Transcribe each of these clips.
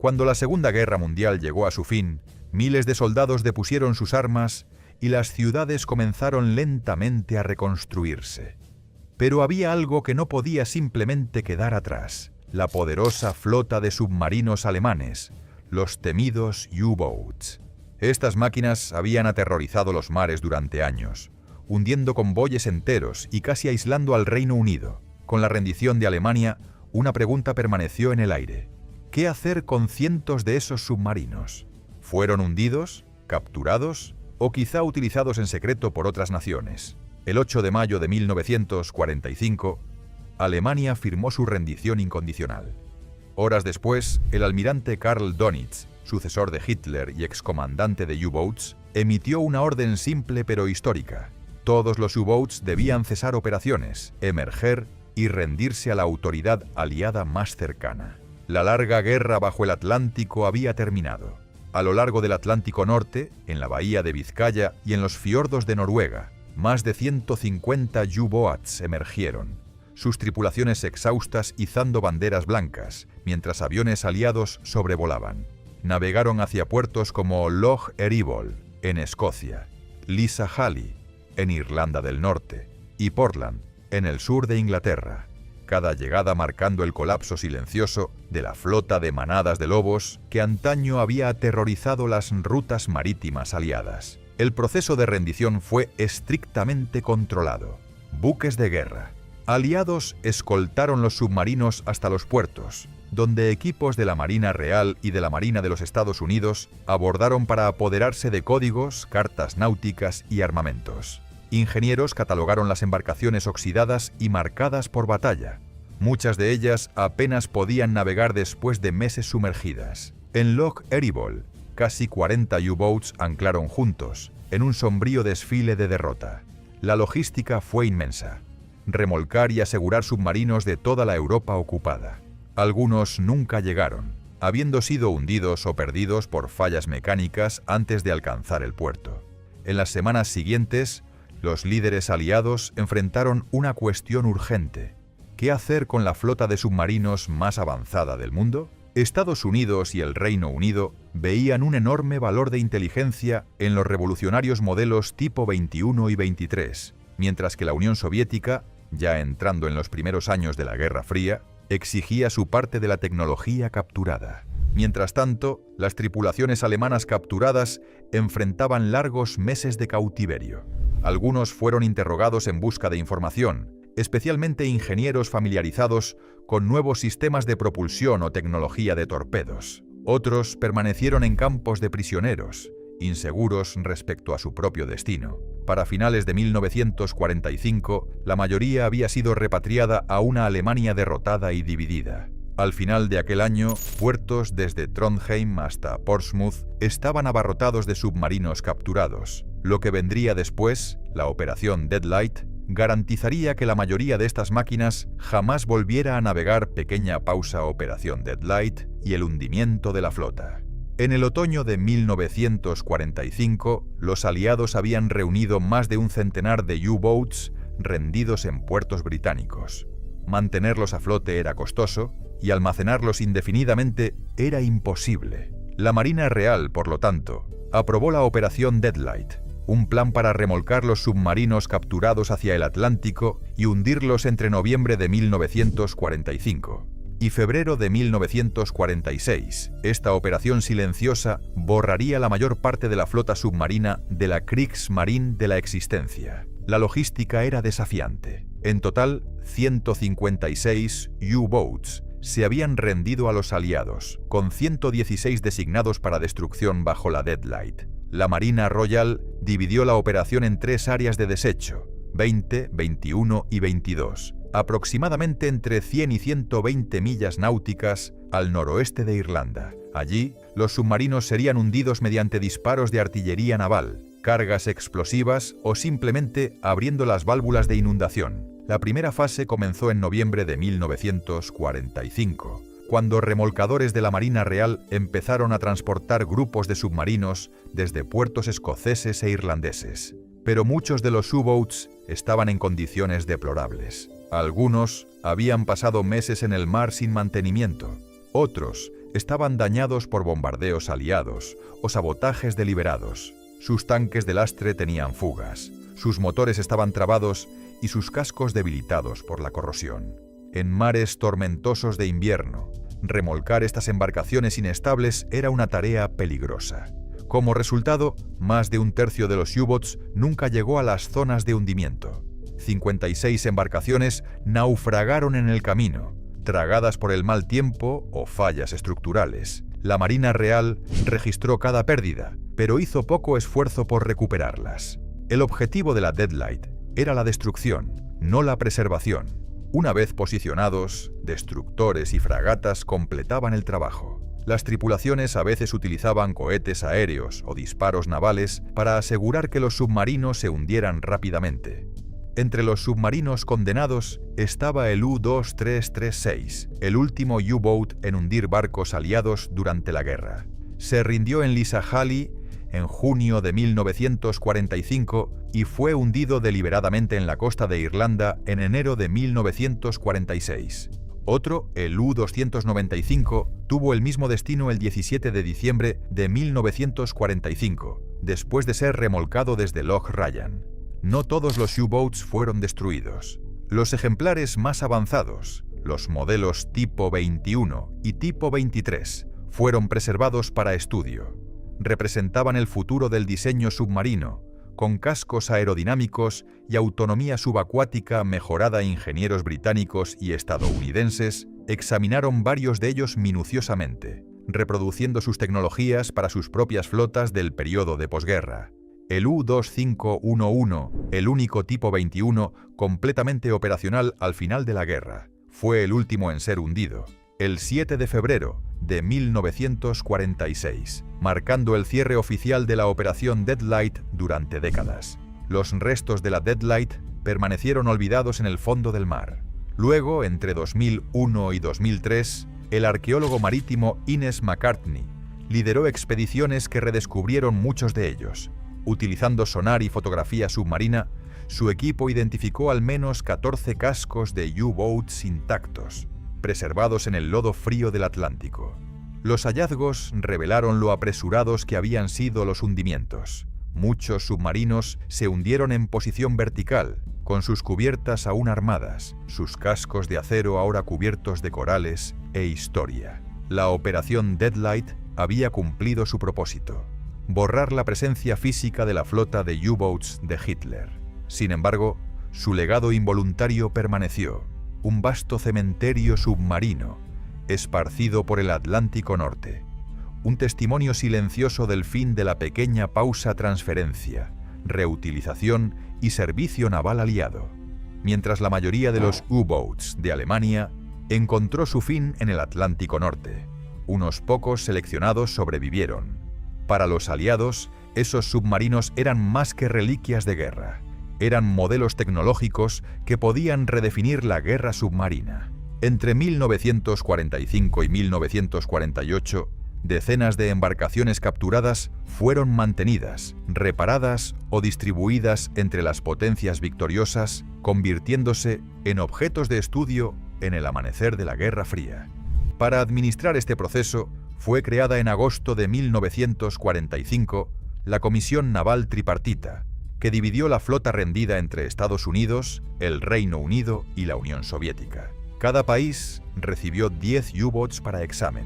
Cuando la Segunda Guerra Mundial llegó a su fin, miles de soldados depusieron sus armas y las ciudades comenzaron lentamente a reconstruirse. Pero había algo que no podía simplemente quedar atrás: la poderosa flota de submarinos alemanes, los temidos U-Boats. Estas máquinas habían aterrorizado los mares durante años, hundiendo convoyes enteros y casi aislando al Reino Unido. Con la rendición de Alemania, una pregunta permaneció en el aire: ¿qué hacer con cientos de esos submarinos? ¿Fueron hundidos, capturados o quizá utilizados en secreto por otras naciones? El 8 de mayo de 1945, Alemania firmó su rendición incondicional. Horas después, el almirante Karl Dönitz, sucesor de Hitler y excomandante de U-Boats, emitió una orden simple pero histórica: todos los U-Boats debían cesar operaciones, emerger y rendirse a la autoridad aliada más cercana. La larga guerra bajo el Atlántico había terminado. A lo largo del Atlántico Norte, en la bahía de Vizcaya y en los fiordos de Noruega, más de 150 U-Boats emergieron, sus tripulaciones exhaustas izando banderas blancas, mientras aviones aliados sobrevolaban. Navegaron hacia puertos como Loch Eriboll, en Escocia, Lisa Halley, en Irlanda del Norte, y Portland, en el sur de Inglaterra, cada llegada marcando el colapso silencioso de la flota de manadas de lobos que antaño había aterrorizado las rutas marítimas aliadas. El proceso de rendición fue estrictamente controlado. Buques de guerra aliados escoltaron los submarinos hasta los puertos, donde equipos de la Marina Real y de la Marina de los Estados Unidos abordaron para apoderarse de códigos, cartas náuticas y armamentos. Ingenieros catalogaron las embarcaciones oxidadas y marcadas por batalla. Muchas de ellas apenas podían navegar después de meses sumergidas. En Loch Eriboll, casi 40 U-Boats anclaron juntos, en un sombrío desfile de derrota. La logística fue inmensa: remolcar y asegurar submarinos de toda la Europa ocupada. Algunos nunca llegaron, habiendo sido hundidos o perdidos por fallas mecánicas antes de alcanzar el puerto. En las semanas siguientes, los líderes aliados enfrentaron una cuestión urgente: ¿qué hacer con la flota de submarinos más avanzada del mundo? Estados Unidos y el Reino Unido veían un enorme valor de inteligencia en los revolucionarios modelos tipo 21 y 23, mientras que la Unión Soviética, ya entrando en los primeros años de la Guerra Fría, exigía su parte de la tecnología capturada. Mientras tanto, las tripulaciones alemanas capturadas enfrentaban largos meses de cautiverio. Algunos fueron interrogados en busca de información, especialmente ingenieros familiarizados con nuevos sistemas de propulsión o tecnología de torpedos. Otros permanecieron en campos de prisioneros, inseguros respecto a su propio destino. Para finales de 1945, la mayoría había sido repatriada a una Alemania derrotada y dividida. Al final de aquel año, puertos desde Trondheim hasta Portsmouth estaban abarrotados de submarinos capturados. Lo que vendría después, la Operación Deadlight, garantizaría que la mayoría de estas máquinas jamás volviera a navegar. Pequeña pausa. Operación Deadlight y el hundimiento de la flota. En el otoño de 1945, los aliados habían reunido más de un centenar de U-Boats rendidos en puertos británicos. Mantenerlos a flote era costoso y almacenarlos indefinidamente era imposible. La Marina Real, por lo tanto, aprobó la Operación Deadlight, un plan para remolcar los submarinos capturados hacia el Atlántico y hundirlos entre noviembre de 1945 y febrero de 1946. Esta operación silenciosa borraría la mayor parte de la flota submarina de la Kriegsmarine de la existencia. La logística era desafiante. En total, 156 U-Boats se habían rendido a los aliados, con 116 designados para destrucción bajo la Deadlight. La Marina Royal dividió la operación en 3 áreas de desecho, 20, 21 y 22, aproximadamente entre 100 y 120 millas náuticas al noroeste de Irlanda. Allí, los submarinos serían hundidos mediante disparos de artillería naval, cargas explosivas o simplemente abriendo las válvulas de inundación. La primera fase comenzó en noviembre de 1945, cuando remolcadores de la Marina Real empezaron a transportar grupos de submarinos desde puertos escoceses e irlandeses. Pero muchos de los U-Boats estaban en condiciones deplorables. Algunos habían pasado meses en el mar sin mantenimiento. Otros estaban dañados por bombardeos aliados o sabotajes deliberados. Sus tanques de lastre tenían fugas, sus motores estaban trabados y sus cascos debilitados por la corrosión. En mares tormentosos de invierno, remolcar estas embarcaciones inestables era una tarea peligrosa. Como resultado, más de un tercio de los U-boats nunca llegó a las zonas de hundimiento. 56 embarcaciones naufragaron en el camino, tragadas por el mal tiempo o fallas estructurales. La Marina Real registró cada pérdida, pero hizo poco esfuerzo por recuperarlas. El objetivo de la Deadlight era la destrucción, no la preservación. Una vez posicionados, destructores y fragatas completaban el trabajo. Las tripulaciones a veces utilizaban cohetes aéreos o disparos navales para asegurar que los submarinos se hundieran rápidamente. Entre los submarinos condenados estaba el U-2336, el último U-boat en hundir barcos aliados durante la guerra. Se rindió en Lisahali en junio de 1945 y fue hundido deliberadamente en la costa de Irlanda en enero de 1946. Otro, el U-295, tuvo el mismo destino el 17 de diciembre de 1945, después de ser remolcado desde Loch Ryan. No todos los U-boats fueron destruidos. Los ejemplares más avanzados, los modelos tipo 21 y tipo 23, fueron preservados para estudio. Representaban el futuro del diseño submarino, con cascos aerodinámicos y autonomía subacuática mejorada. Ingenieros británicos y estadounidenses examinaron varios de ellos minuciosamente, reproduciendo sus tecnologías para sus propias flotas del periodo de posguerra. El U-2511, el único tipo 21 completamente operacional al final de la guerra, fue el último en ser hundido, el 7 de febrero de 1946, marcando el cierre oficial de la operación Deadlight durante décadas. Los restos de la Deadlight permanecieron olvidados en el fondo del mar. Luego, entre 2001 y 2003, el arqueólogo marítimo Innes McCartney lideró expediciones que redescubrieron muchos de ellos. Utilizando sonar y fotografía submarina, su equipo identificó al menos 14 cascos de U-boats intactos, preservados en el lodo frío del Atlántico. Los hallazgos revelaron lo apresurados que habían sido los hundimientos. Muchos submarinos se hundieron en posición vertical, con sus cubiertas aún armadas, sus cascos de acero ahora cubiertos de corales e historia. La operación Deadlight había cumplido su propósito: borrar la presencia física de la flota de U-boats de Hitler. Sin embargo, su legado involuntario permaneció: un vasto cementerio submarino, esparcido por el Atlántico Norte. Un testimonio silencioso del fin de la pequeña pausa transferencia, reutilización y servicio naval aliado. Mientras la mayoría de los U-boats de Alemania encontró su fin en el Atlántico Norte, unos pocos seleccionados sobrevivieron. Para los aliados, esos submarinos eran más que reliquias de guerra. Eran modelos tecnológicos que podían redefinir la guerra submarina. Entre 1945 y 1948, decenas de embarcaciones capturadas fueron mantenidas, reparadas o distribuidas entre las potencias victoriosas, convirtiéndose en objetos de estudio en el amanecer de la Guerra Fría. Para administrar este proceso, fue creada en agosto de 1945 la Comisión Naval Tripartita, que dividió la flota rendida entre Estados Unidos, el Reino Unido y la Unión Soviética. Cada país recibió 10 U-boats para examen,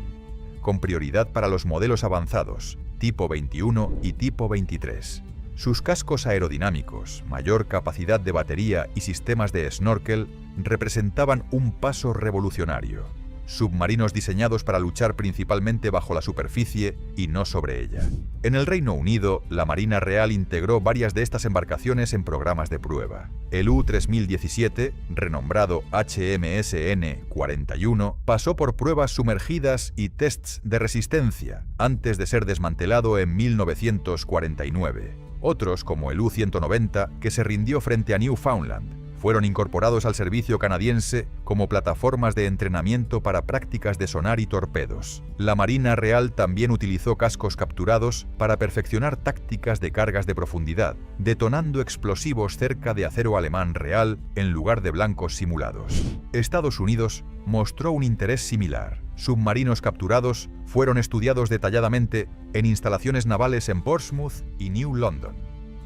con prioridad para los modelos avanzados, tipo 21 y tipo 23. Sus cascos aerodinámicos, mayor capacidad de batería y sistemas de snorkel representaban un paso revolucionario. Submarinos diseñados para luchar principalmente bajo la superficie y no sobre ella. En el Reino Unido, la Marina Real integró varias de estas embarcaciones en programas de prueba. El U-3017, renombrado HMSN-41, pasó por pruebas sumergidas y tests de resistencia antes de ser desmantelado en 1949. Otros, como el U-190, que se rindió frente a Newfoundland, Fueron incorporados al servicio canadiense como plataformas de entrenamiento para prácticas de sonar y torpedos. La Marina Real también utilizó cascos capturados para perfeccionar tácticas de cargas de profundidad, detonando explosivos cerca de acero alemán real en lugar de blancos simulados. Estados Unidos mostró un interés similar. Submarinos capturados fueron estudiados detalladamente en instalaciones navales en Portsmouth y New London.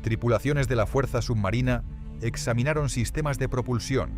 Tripulaciones de la Fuerza Submarina examinaron sistemas de propulsión,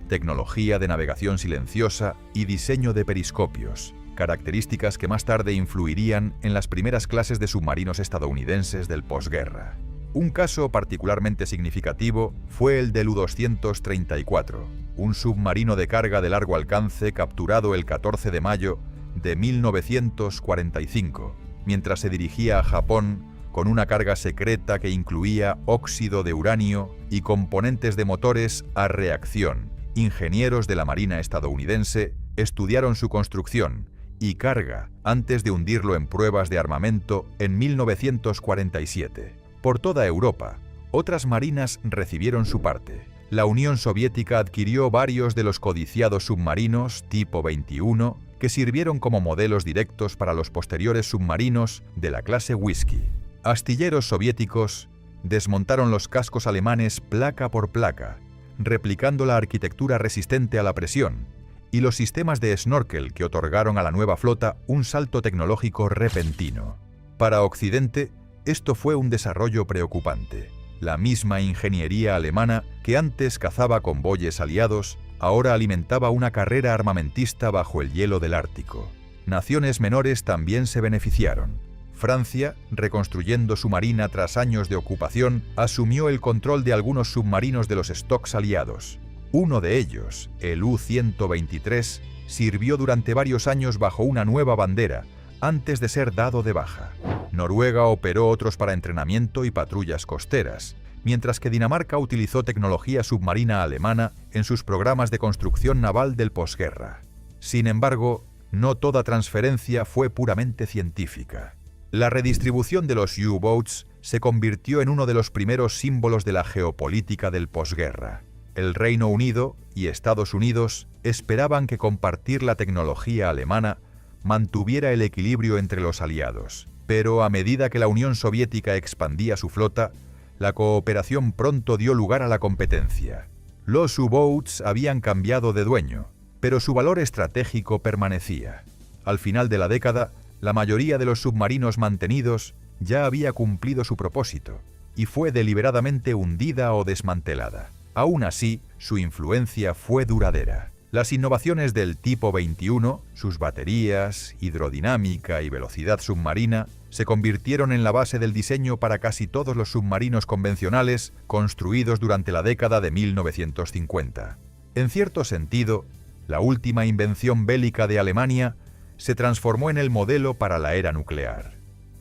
tecnología de navegación silenciosa y diseño de periscopios, características que más tarde influirían en las primeras clases de submarinos estadounidenses del posguerra. Un caso particularmente significativo fue el del U-234, un submarino de carga de largo alcance capturado el 14 de mayo de 1945, mientras se dirigía a Japón con una carga secreta que incluía óxido de uranio y componentes de motores a reacción. Ingenieros de la Marina estadounidense estudiaron su construcción y carga antes de hundirlo en pruebas de armamento en 1947. Por toda Europa, otras marinas recibieron su parte. La Unión Soviética adquirió varios de los codiciados submarinos tipo 21 que sirvieron como modelos directos para los posteriores submarinos de la clase Whiskey. Astilleros soviéticos desmontaron los cascos alemanes placa por placa, replicando la arquitectura resistente a la presión y los sistemas de snorkel que otorgaron a la nueva flota un salto tecnológico repentino. Para Occidente, esto fue un desarrollo preocupante. La misma ingeniería alemana que antes cazaba convoyes aliados, ahora alimentaba una carrera armamentista bajo el hielo del Ártico. Naciones menores también se beneficiaron. Francia, reconstruyendo su marina tras años de ocupación, asumió el control de algunos submarinos de los stocks aliados. Uno de ellos, el U-123, sirvió durante varios años bajo una nueva bandera, antes de ser dado de baja. Noruega operó otros para entrenamiento y patrullas costeras, mientras que Dinamarca utilizó tecnología submarina alemana en sus programas de construcción naval del posguerra. Sin embargo, no toda transferencia fue puramente científica. La redistribución de los U-boats se convirtió en uno de los primeros símbolos de la geopolítica del posguerra. El Reino Unido y Estados Unidos esperaban que compartir la tecnología alemana mantuviera el equilibrio entre los aliados, pero a medida que la Unión Soviética expandía su flota, la cooperación pronto dio lugar a la competencia. Los U-boats habían cambiado de dueño, pero su valor estratégico permanecía. Al final de la década, la mayoría de los submarinos mantenidos ya había cumplido su propósito y fue deliberadamente hundida o desmantelada. Aún así, su influencia fue duradera. Las innovaciones del tipo 21, sus baterías, hidrodinámica y velocidad submarina, se convirtieron en la base del diseño para casi todos los submarinos convencionales construidos durante la década de 1950. En cierto sentido, la última invención bélica de Alemania se transformó en el modelo para la era nuclear.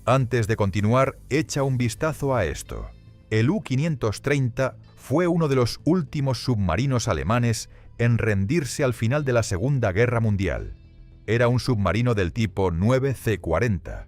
Antes de continuar, echa un vistazo a esto. El U-530 fue uno de los últimos submarinos alemanes en rendirse al final de la Segunda Guerra Mundial. Era un submarino del tipo 9C-40,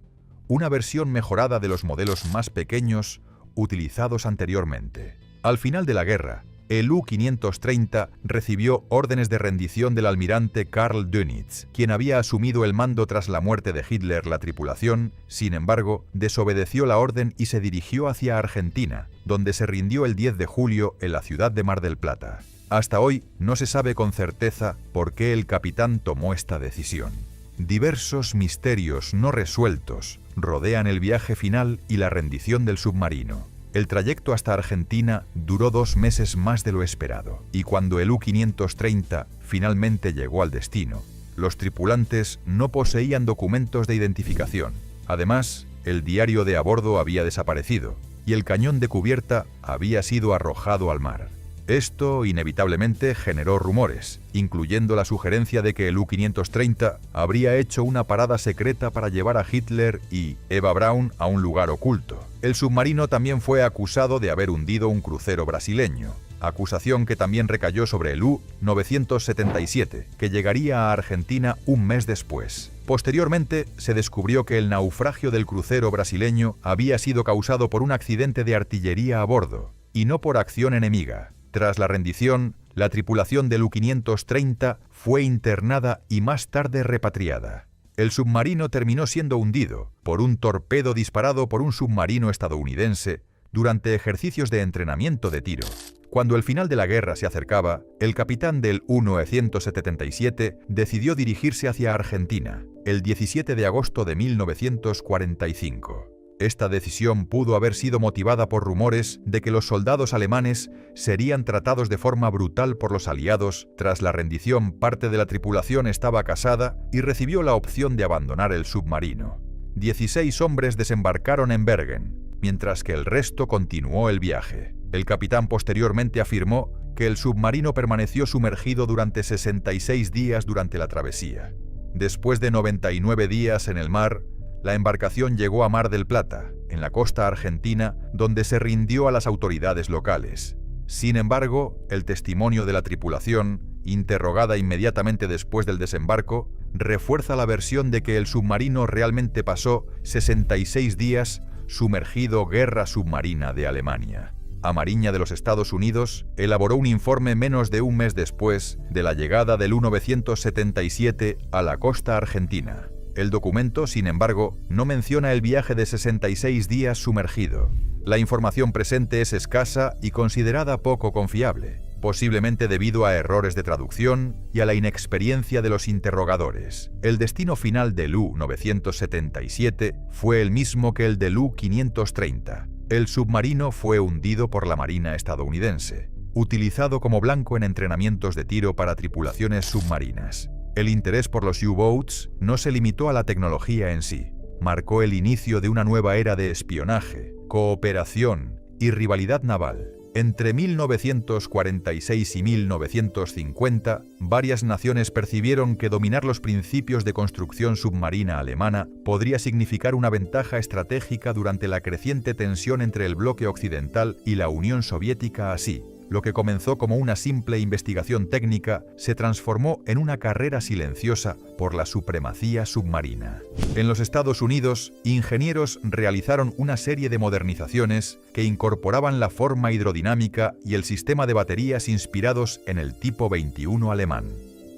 una versión mejorada de los modelos más pequeños utilizados anteriormente. Al final de la guerra, el U-530 recibió órdenes de rendición del almirante Karl Dönitz, quien había asumido el mando tras la muerte de Hitler. La tripulación, sin embargo, desobedeció la orden y se dirigió hacia Argentina, donde se rindió el 10 de julio en la ciudad de Mar del Plata. Hasta hoy no se sabe con certeza por qué el capitán tomó esta decisión. Diversos misterios no resueltos rodean el viaje final y la rendición del submarino. El trayecto hasta Argentina duró 2 meses más de lo esperado, y cuando el U-530 finalmente llegó al destino, los tripulantes no poseían documentos de identificación. Además, el diario de a bordo había desaparecido, y el cañón de cubierta había sido arrojado al mar. Esto inevitablemente generó rumores, incluyendo la sugerencia de que el U-530 habría hecho una parada secreta para llevar a Hitler y Eva Braun a un lugar oculto. El submarino también fue acusado de haber hundido un crucero brasileño, acusación que también recayó sobre el U-977, que llegaría a Argentina un mes después. Posteriormente, se descubrió que el naufragio del crucero brasileño había sido causado por un accidente de artillería a bordo, y no por acción enemiga. Tras la rendición, la tripulación del U-530 fue internada y más tarde repatriada. El submarino terminó siendo hundido por un torpedo disparado por un submarino estadounidense durante ejercicios de entrenamiento de tiro. Cuando el final de la guerra se acercaba, el capitán del U-977 decidió dirigirse hacia Argentina, el 17 de agosto de 1945. Esta decisión pudo haber sido motivada por rumores de que los soldados alemanes serían tratados de forma brutal por los aliados. Tras la rendición, parte de la tripulación estaba casada y recibió la opción de abandonar el submarino. 16 hombres desembarcaron en Bergen, mientras que el resto continuó el viaje. El capitán posteriormente afirmó que el submarino permaneció sumergido durante 66 días durante la travesía. Después de 99 días en el mar, la embarcación llegó a Mar del Plata, en la costa argentina, donde se rindió a las autoridades locales. Sin embargo, el testimonio de la tripulación, interrogada inmediatamente después del desembarco, refuerza la versión de que el submarino realmente pasó 66 días sumergido. Guerra submarina de Alemania. La Marina de los Estados Unidos elaboró un informe menos de un mes después de la llegada del U-977 a la costa argentina. El documento, sin embargo, no menciona el viaje de 66 días sumergido. La información presente es escasa y considerada poco confiable, posiblemente debido a errores de traducción y a la inexperiencia de los interrogadores. El destino final del U-977 fue el mismo que el del U-530. El submarino fue hundido por la Marina estadounidense, utilizado como blanco en entrenamientos de tiro para tripulaciones submarinas. El interés por los U-Boats no se limitó a la tecnología en sí. Marcó el inicio de una nueva era de espionaje, cooperación y rivalidad naval. Entre 1946 y 1950, varias naciones percibieron que dominar los principios de construcción submarina alemana podría significar una ventaja estratégica durante la creciente tensión entre el bloque occidental y la Unión Soviética. Así, lo que comenzó como una simple investigación técnica se transformó en una carrera silenciosa por la supremacía submarina. En los Estados Unidos, ingenieros realizaron una serie de modernizaciones que incorporaban la forma hidrodinámica y el sistema de baterías inspirados en el tipo 21 alemán.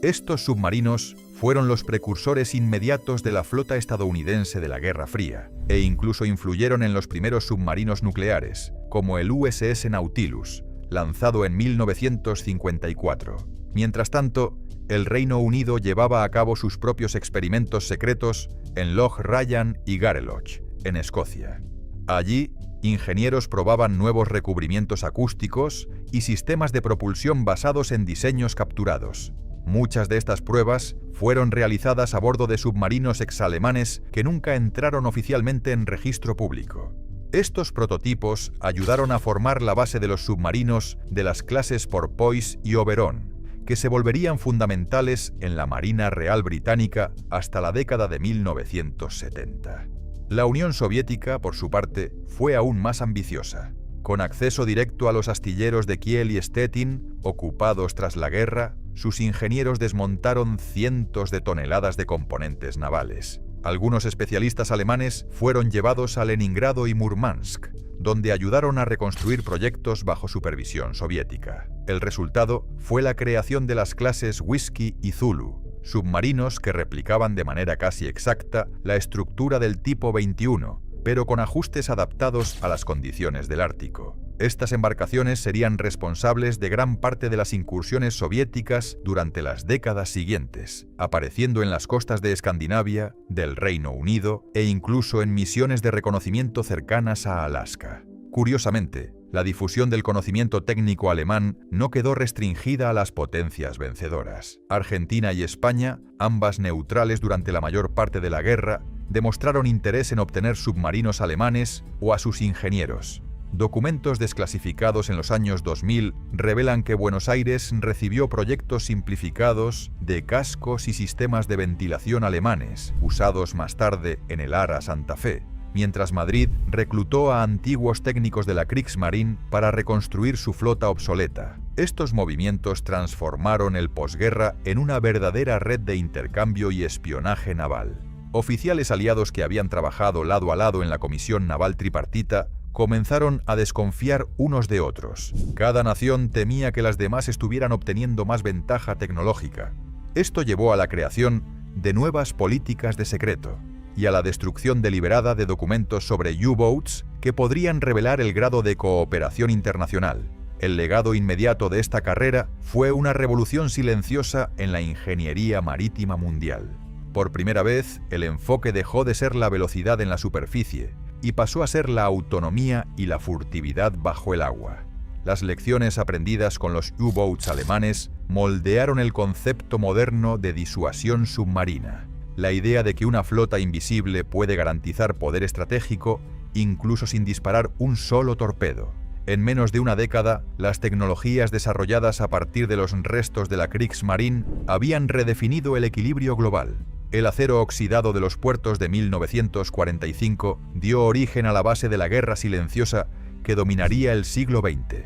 Estos submarinos fueron los precursores inmediatos de la flota estadounidense de la Guerra Fría, e incluso influyeron en los primeros submarinos nucleares, como el USS Nautilus, lanzado en 1954. Mientras tanto, el Reino Unido llevaba a cabo sus propios experimentos secretos en Loch Ryan y Gareloch, en Escocia. Allí, ingenieros probaban nuevos recubrimientos acústicos y sistemas de propulsión basados en diseños capturados. Muchas de estas pruebas fueron realizadas a bordo de submarinos exalemanes que nunca entraron oficialmente en registro público. Estos prototipos ayudaron a formar la base de los submarinos de las clases Porpoise y Oberon, que se volverían fundamentales en la Marina Real Británica hasta la década de 1970. La Unión Soviética, por su parte, fue aún más ambiciosa. Con acceso directo a los astilleros de Kiel y Stettin, ocupados tras la guerra, sus ingenieros desmontaron cientos de toneladas de componentes navales. Algunos especialistas alemanes fueron llevados a Leningrado y Murmansk, donde ayudaron a reconstruir proyectos bajo supervisión soviética. El resultado fue la creación de las clases Whiskey y Zulu, submarinos que replicaban de manera casi exacta la estructura del tipo 21, pero con ajustes adaptados a las condiciones del Ártico. Estas embarcaciones serían responsables de gran parte de las incursiones soviéticas durante las décadas siguientes, apareciendo en las costas de Escandinavia, del Reino Unido e incluso en misiones de reconocimiento cercanas a Alaska. Curiosamente, la difusión del conocimiento técnico alemán no quedó restringida a las potencias vencedoras. Argentina y España, ambas neutrales durante la mayor parte de la guerra, demostraron interés en obtener submarinos alemanes o a sus ingenieros. Documentos desclasificados en los años 2000 revelan que Buenos Aires recibió proyectos simplificados de cascos y sistemas de ventilación alemanes, usados más tarde en el ARA Santa Fe, mientras Madrid reclutó a antiguos técnicos de la Kriegsmarine para reconstruir su flota obsoleta. Estos movimientos transformaron el posguerra en una verdadera red de intercambio y espionaje naval. Oficiales aliados que habían trabajado lado a lado en la Comisión Naval Tripartita comenzaron a desconfiar unos de otros. Cada nación temía que las demás estuvieran obteniendo más ventaja tecnológica. Esto llevó a la creación de nuevas políticas de secreto y a la destrucción deliberada de documentos sobre U-Boats que podrían revelar el grado de cooperación internacional. El legado inmediato de esta carrera fue una revolución silenciosa en la ingeniería marítima mundial. Por primera vez, el enfoque dejó de ser la velocidad en la superficie y pasó a ser la autonomía y la furtividad bajo el agua. Las lecciones aprendidas con los U-Boats alemanes moldearon el concepto moderno de disuasión submarina. La idea de que una flota invisible puede garantizar poder estratégico incluso sin disparar un solo torpedo. En menos de una década, las tecnologías desarrolladas a partir de los restos de la Kriegsmarine habían redefinido el equilibrio global. El acero oxidado de los puertos de 1945 dio origen a la base de la guerra silenciosa que dominaría el siglo XX.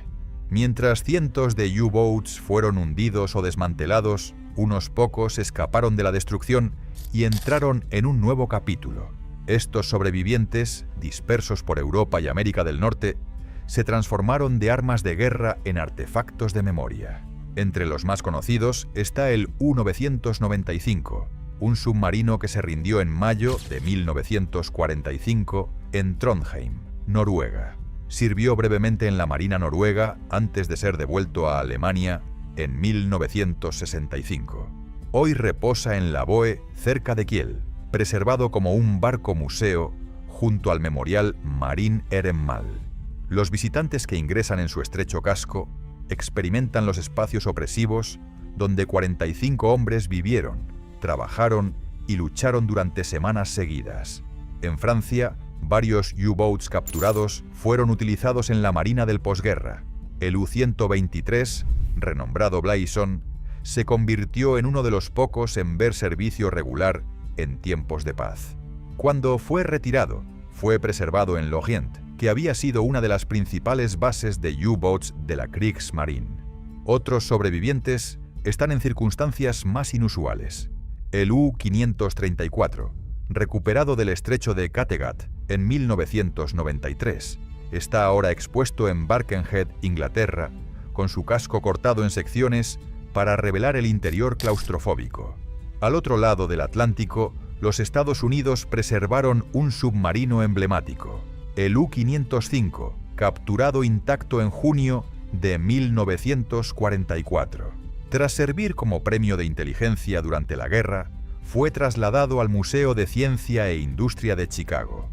Mientras cientos de U-Boats fueron hundidos o desmantelados, unos pocos escaparon de la destrucción y entraron en un nuevo capítulo. Estos sobrevivientes, dispersos por Europa y América del Norte, se transformaron de armas de guerra en artefactos de memoria. Entre los más conocidos está el U-995, un submarino que se rindió en mayo de 1945 en Trondheim, Noruega. Sirvió brevemente en la Marina noruega antes de ser devuelto a Alemania en 1965. Hoy reposa en la Boe, cerca de Kiel, preservado como un barco museo junto al memorial Marine Ehrenmal. Los visitantes que ingresan en su estrecho casco experimentan los espacios opresivos donde 45 hombres vivieron, trabajaron y lucharon durante semanas seguidas. En Francia, varios U-Boats capturados fueron utilizados en la marina del posguerra. El U-123, renombrado Blyson, se convirtió en uno de los pocos en ver servicio regular en tiempos de paz. Cuando fue retirado, fue preservado en Lorient, que había sido una de las principales bases de U-Boats de la Kriegsmarine. Otros sobrevivientes están en circunstancias más inusuales. El U-534, recuperado del estrecho de Kattegat en 1993, está ahora expuesto en Birkenhead, Inglaterra, con su casco cortado en secciones para revelar el interior claustrofóbico. Al otro lado del Atlántico, los Estados Unidos preservaron un submarino emblemático, el U-505, capturado intacto en junio de 1944. Tras servir como premio de inteligencia durante la guerra, fue trasladado al Museo de Ciencia e Industria de Chicago.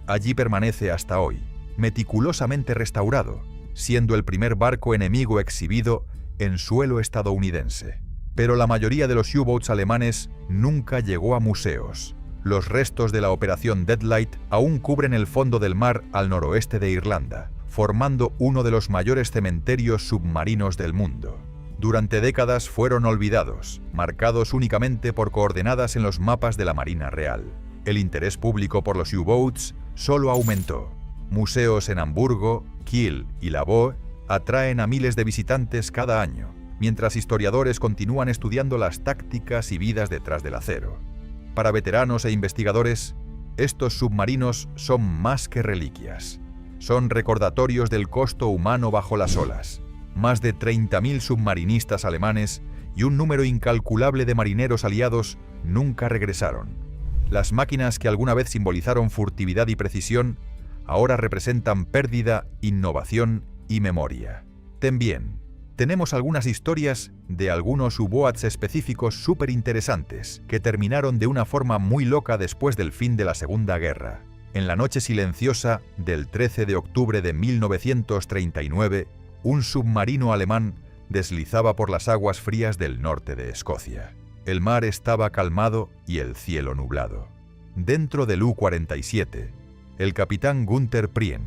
Allí permanece hasta hoy, meticulosamente restaurado, siendo el primer barco enemigo exhibido en suelo estadounidense. Pero la mayoría de los U-Boats alemanes nunca llegó a museos. Los restos de la operación Deadlight aún cubren el fondo del mar al noroeste de Irlanda, formando uno de los mayores cementerios submarinos del mundo. Durante décadas fueron olvidados, marcados únicamente por coordenadas en los mapas de la Marina Real. El interés público por los U-Boats solo aumentó. Museos en Hamburgo, Kiel y La Boe atraen a miles de visitantes cada año, mientras historiadores continúan estudiando las tácticas y vidas detrás del acero. Para veteranos e investigadores, estos submarinos son más que reliquias. Son recordatorios del costo humano bajo las olas. Más de 30.000 submarinistas alemanes y un número incalculable de marineros aliados nunca regresaron. Las máquinas que alguna vez simbolizaron furtividad y precisión, ahora representan pérdida, innovación y memoria. También tenemos algunas historias de algunos U-Boats específicos súper interesantes que terminaron de una forma muy loca después del fin de la Segunda Guerra. En la noche silenciosa del 13 de octubre de 1939, un submarino alemán deslizaba por las aguas frías del norte de Escocia. El mar estaba calmado y el cielo nublado. Dentro del U-47, el capitán Günther Prien,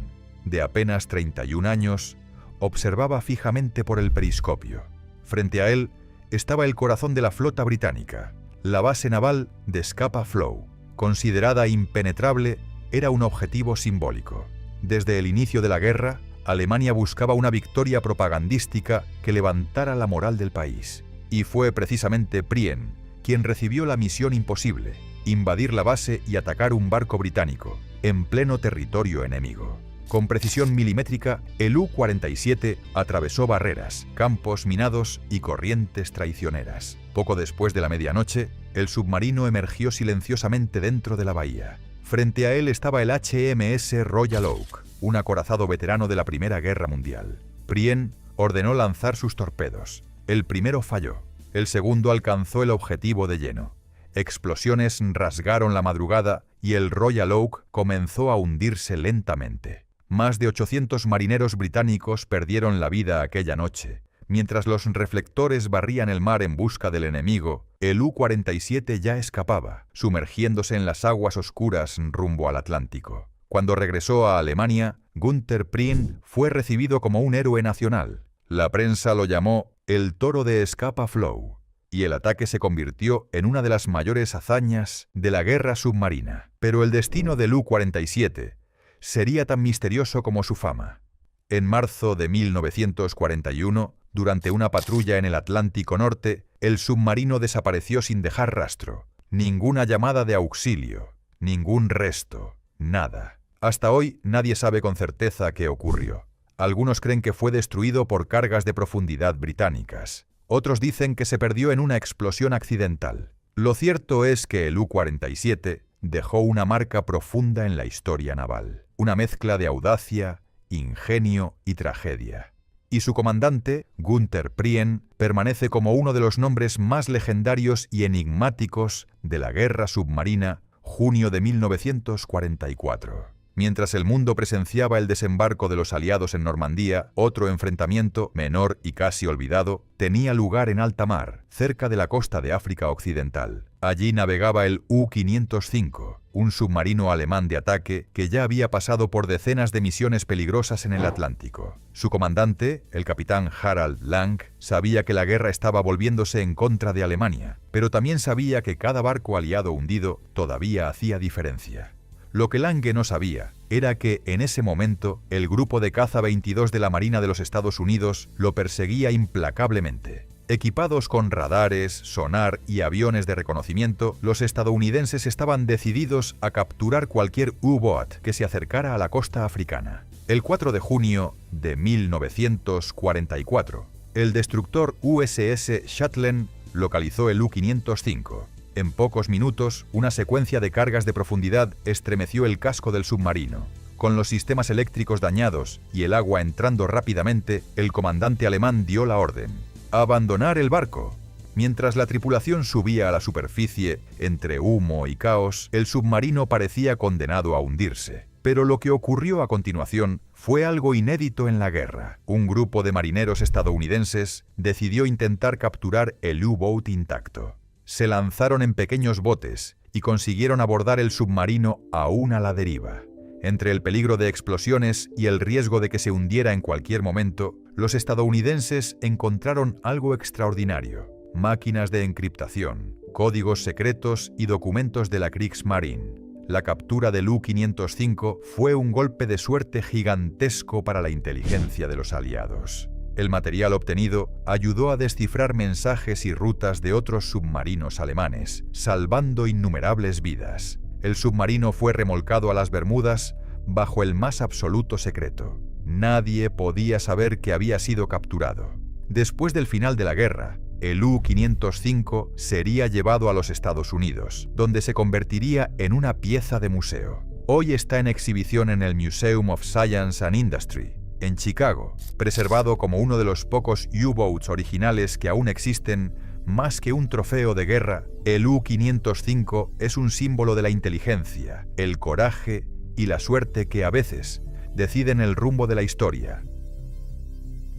de apenas 31 años, observaba fijamente por el periscopio. Frente a él estaba el corazón de la flota británica. La base naval de Scapa Flow, considerada impenetrable, era un objetivo simbólico. Desde el inicio de la guerra, Alemania buscaba una victoria propagandística que levantara la moral del país. Y fue precisamente Prien quien recibió la misión imposible: invadir la base y atacar un barco británico en pleno territorio enemigo. Con precisión milimétrica, el U-47 atravesó barreras, campos minados y corrientes traicioneras. Poco después de la medianoche, el submarino emergió silenciosamente dentro de la bahía. Frente a él estaba el HMS Royal Oak, un acorazado veterano de la Primera Guerra Mundial. Prien ordenó lanzar sus torpedos. El primero falló. El segundo alcanzó el objetivo de lleno. Explosiones rasgaron la madrugada y el Royal Oak comenzó a hundirse lentamente. Más de 800 marineros británicos perdieron la vida aquella noche. Mientras los reflectores barrían el mar en busca del enemigo, el U-47 ya escapaba, sumergiéndose en las aguas oscuras rumbo al Atlántico. Cuando regresó a Alemania, Günther Prien fue recibido como un héroe nacional. La prensa lo llamó el Toro de Scapa Flow, y el ataque se convirtió en una de las mayores hazañas de la guerra submarina. Pero el destino del U-47 sería tan misterioso como su fama. En marzo de 1941, durante una patrulla en el Atlántico Norte, el submarino desapareció sin dejar rastro. Ninguna llamada de auxilio, ningún resto, nada. Hasta hoy nadie sabe con certeza qué ocurrió. Algunos creen que fue destruido por cargas de profundidad británicas. Otros dicen que se perdió en una explosión accidental. Lo cierto es que el U-47 dejó una marca profunda en la historia naval. Una mezcla de audacia, ingenio y tragedia. Y su comandante, Günther Prien, permanece como uno de los nombres más legendarios y enigmáticos de la guerra submarina, junio de 1944. Mientras el mundo presenciaba el desembarco de los aliados en Normandía, otro enfrentamiento, menor y casi olvidado, tenía lugar en alta mar, cerca de la costa de África Occidental. Allí navegaba el U-505, un submarino alemán de ataque que ya había pasado por decenas de misiones peligrosas en el Atlántico. Su comandante, el capitán Harald Lang, sabía que la guerra estaba volviéndose en contra de Alemania, pero también sabía que cada barco aliado hundido todavía hacía diferencia. Lo que Lange no sabía era que, en ese momento, el grupo de caza 22 de la Marina de los Estados Unidos lo perseguía implacablemente. Equipados con radares, sonar y aviones de reconocimiento, los estadounidenses estaban decididos a capturar cualquier U-Boat que se acercara a la costa africana. El 4 de junio de 1944, el destructor USS Shetland localizó el U-505. En pocos minutos, una secuencia de cargas de profundidad estremeció el casco del submarino. Con los sistemas eléctricos dañados y el agua entrando rápidamente, el comandante alemán dio la orden: abandonar el barco. Mientras la tripulación subía a la superficie, entre humo y caos, el submarino parecía condenado a hundirse. Pero lo que ocurrió a continuación fue algo inédito en la guerra. Un grupo de marineros estadounidenses decidió intentar capturar el U-Boat intacto. Se lanzaron en pequeños botes y consiguieron abordar el submarino aún a la deriva. Entre el peligro de explosiones y el riesgo de que se hundiera en cualquier momento, los estadounidenses encontraron algo extraordinario: máquinas de encriptación, códigos secretos y documentos de la Kriegsmarine. La captura del U-505 fue un golpe de suerte gigantesco para la inteligencia de los aliados. El material obtenido ayudó a descifrar mensajes y rutas de otros submarinos alemanes, salvando innumerables vidas. El submarino fue remolcado a las Bermudas bajo el más absoluto secreto. Nadie podía saber que había sido capturado. Después del final de la guerra, el U-505 sería llevado a los Estados Unidos, donde se convertiría en una pieza de museo. Hoy está en exhibición en el Museum of Science and Industry, en Chicago, preservado como uno de los pocos U-Boats originales que aún existen. Más que un trofeo de guerra, el U-505 es un símbolo de la inteligencia, el coraje y la suerte que a veces deciden el rumbo de la historia.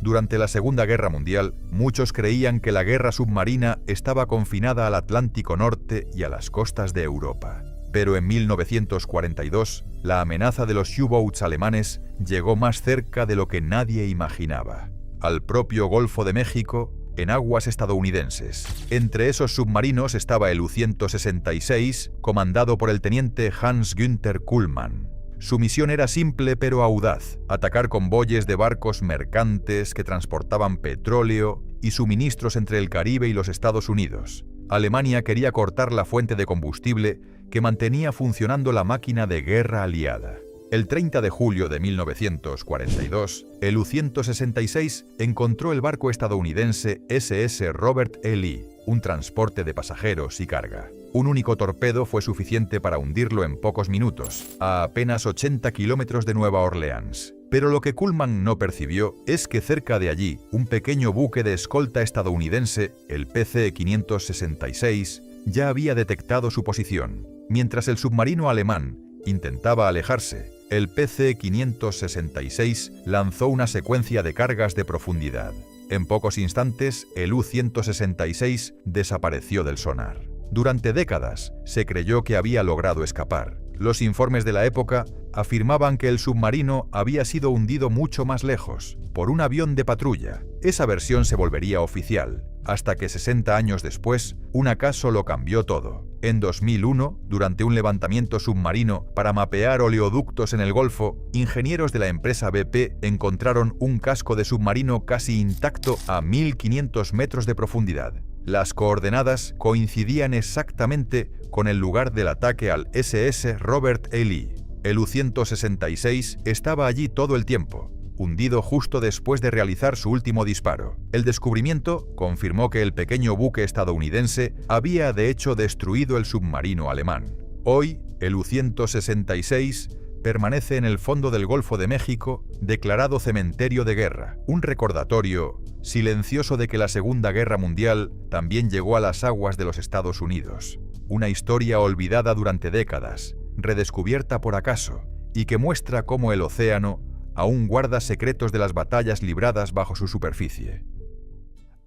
Durante la Segunda Guerra Mundial, muchos creían que la guerra submarina estaba confinada al Atlántico Norte y a las costas de Europa. Pero en 1942, la amenaza de los U-Boats alemanes llegó más cerca de lo que nadie imaginaba. Al propio Golfo de México, en aguas estadounidenses. Entre esos submarinos estaba el U-166, comandado por el teniente Hans-Günther Kuhlmann. Su misión era simple pero audaz: atacar convoyes de barcos mercantes que transportaban petróleo y suministros entre el Caribe y los Estados Unidos. Alemania quería cortar la fuente de combustible que mantenía funcionando la máquina de guerra aliada. El 30 de julio de 1942, el U-166 encontró el barco estadounidense SS Robert E. Lee, un transporte de pasajeros y carga. Un único torpedo fue suficiente para hundirlo en pocos minutos, a apenas 80 kilómetros de Nueva Orleans. Pero lo que Cullmann no percibió es que cerca de allí, un pequeño buque de escolta estadounidense, el PC-566, ya había detectado su posición. Mientras el submarino alemán intentaba alejarse, el PC-566 lanzó una secuencia de cargas de profundidad. En pocos instantes, el U-166 desapareció del sonar. Durante décadas, se creyó que había logrado escapar. Los informes de la época afirmaban que el submarino había sido hundido mucho más lejos, por un avión de patrulla. Esa versión se volvería oficial, hasta que 60 años después, un acaso lo cambió todo. En 2001, durante un levantamiento submarino para mapear oleoductos en el Golfo, ingenieros de la empresa BP encontraron un casco de submarino casi intacto a 1.500 metros de profundidad. Las coordenadas coincidían exactamente con el lugar del ataque al SS Robert E. Lee. El U-166 estaba allí todo el tiempo, hundido justo después de realizar su último disparo. El descubrimiento confirmó que el pequeño buque estadounidense había de hecho destruido el submarino alemán. Hoy, el U-166 permanece en el fondo del Golfo de México, declarado cementerio de guerra, un recordatorio silencioso de que la Segunda Guerra Mundial también llegó a las aguas de los Estados Unidos. Una historia olvidada durante décadas, redescubierta por acaso, y que muestra cómo el océano aún guarda secretos de las batallas libradas bajo su superficie.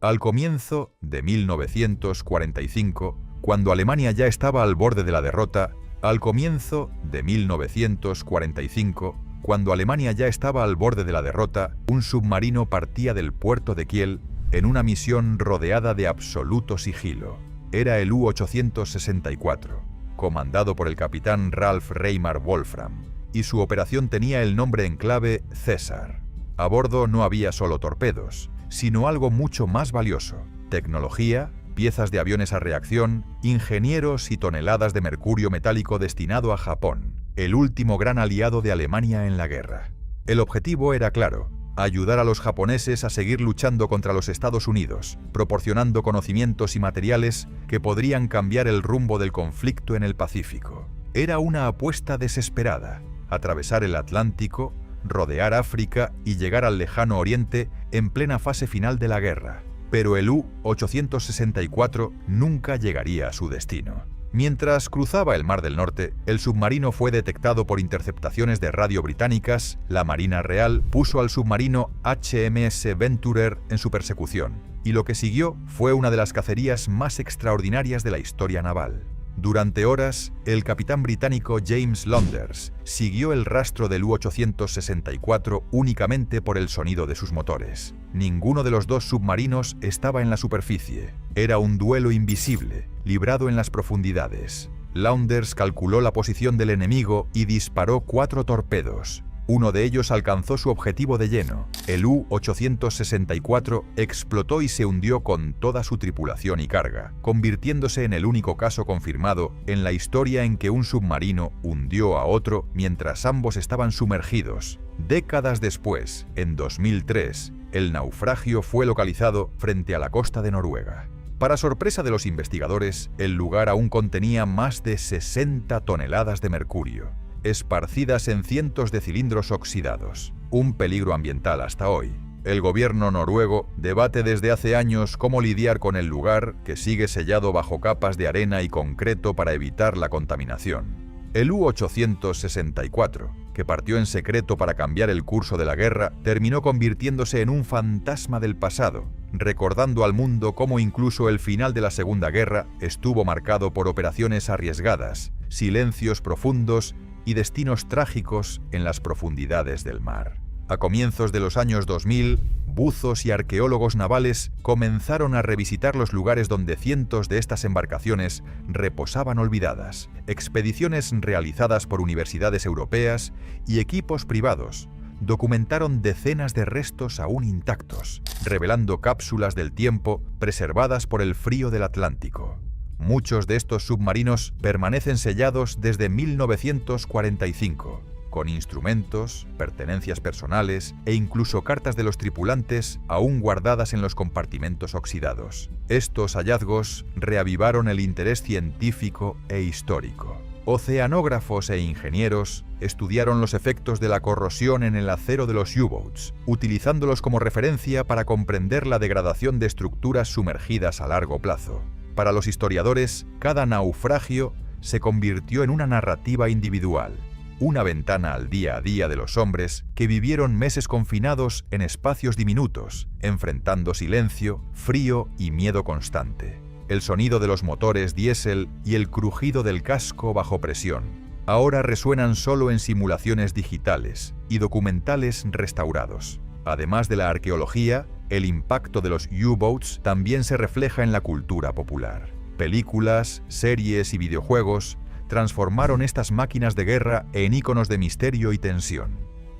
Al comienzo de 1945, cuando Alemania ya estaba al borde de la derrota, un submarino partía del puerto de Kiel en una misión rodeada de absoluto sigilo. Era el U-864, comandado por el capitán Ralph Reimar Wolfram, y su operación tenía el nombre en clave César. A bordo no había solo torpedos, sino algo mucho más valioso: tecnología, piezas de aviones a reacción, ingenieros y toneladas de mercurio metálico destinado a Japón, el último gran aliado de Alemania en la guerra. El objetivo era claro: ayudar a los japoneses a seguir luchando contra los Estados Unidos, proporcionando conocimientos y materiales que podrían cambiar el rumbo del conflicto en el Pacífico. Era una apuesta desesperada: atravesar el Atlántico, rodear África y llegar al lejano Oriente en plena fase final de la guerra. Pero el U-864 nunca llegaría a su destino. Mientras cruzaba el Mar del Norte, el submarino fue detectado por interceptaciones de radio británicas. La Marina Real puso al submarino HMS Venturer en su persecución, y lo que siguió fue una de las cacerías más extraordinarias de la historia naval. Durante horas, el capitán británico James Launders siguió el rastro del U-864 únicamente por el sonido de sus motores. Ninguno de los dos submarinos estaba en la superficie. Era un duelo invisible, librado en las profundidades. Launders calculó la posición del enemigo y disparó 4 torpedos. Uno de ellos alcanzó su objetivo de lleno. El U-864 explotó y se hundió con toda su tripulación y carga, convirtiéndose en el único caso confirmado en la historia en que un submarino hundió a otro mientras ambos estaban sumergidos. Décadas después, en 2003, el naufragio fue localizado frente a la costa de Noruega. Para sorpresa de los investigadores, el lugar aún contenía más de 60 toneladas de mercurio, esparcidas en cientos de cilindros oxidados. Un peligro ambiental hasta hoy. El gobierno noruego debate desde hace años cómo lidiar con el lugar, que sigue sellado bajo capas de arena y concreto para evitar la contaminación. El U-864, que partió en secreto para cambiar el curso de la guerra, terminó convirtiéndose en un fantasma del pasado, recordando al mundo cómo incluso el final de la Segunda Guerra estuvo marcado por operaciones arriesgadas, silencios profundos y destinos trágicos en las profundidades del mar. A comienzos de los años 2000, buzos y arqueólogos navales comenzaron a revisitar los lugares donde cientos de estas embarcaciones reposaban olvidadas. Expediciones realizadas por universidades europeas y equipos privados documentaron decenas de restos aún intactos, revelando cápsulas del tiempo preservadas por el frío del Atlántico. Muchos de estos submarinos permanecen sellados desde 1945, con instrumentos, pertenencias personales e incluso cartas de los tripulantes aún guardadas en los compartimentos oxidados. Estos hallazgos reavivaron el interés científico e histórico. Oceanógrafos e ingenieros estudiaron los efectos de la corrosión en el acero de los U-boats, utilizándolos como referencia para comprender la degradación de estructuras sumergidas a largo plazo. Para los historiadores, cada naufragio se convirtió en una narrativa individual, una ventana al día a día de los hombres que vivieron meses confinados en espacios diminutos, enfrentando silencio, frío y miedo constante. El sonido de los motores diésel y el crujido del casco bajo presión ahora resuenan solo en simulaciones digitales y documentales restaurados. Además de la arqueología, el impacto de los U-boats también se refleja en la cultura popular. Películas, series y videojuegos transformaron estas máquinas de guerra en íconos de misterio y tensión.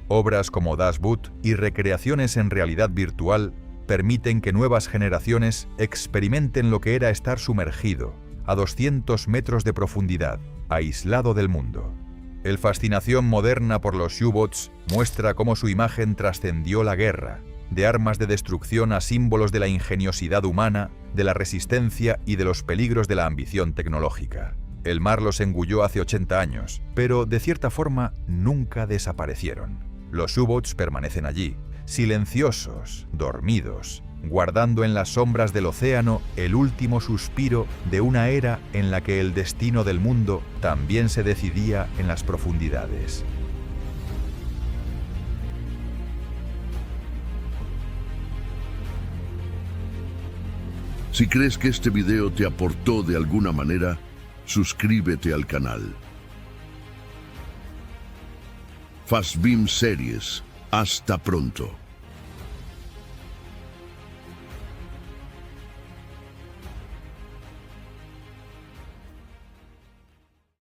Obras como Das Boot y recreaciones en realidad virtual permiten que nuevas generaciones experimenten lo que era estar sumergido, a 200 metros de profundidad, aislado del mundo. La fascinación moderna por los U-boats muestra cómo su imagen trascendió la guerra, de armas de destrucción a símbolos de la ingeniosidad humana, de la resistencia y de los peligros de la ambición tecnológica. El mar los engulló hace 80 años, pero de cierta forma nunca desaparecieron. Los U-boats permanecen allí, silenciosos, dormidos, guardando en las sombras del océano el último suspiro de una era en la que el destino del mundo también se decidía en las profundidades. Si crees que este video te aportó de alguna manera, suscríbete al canal. Fastbeam Series. Hasta pronto.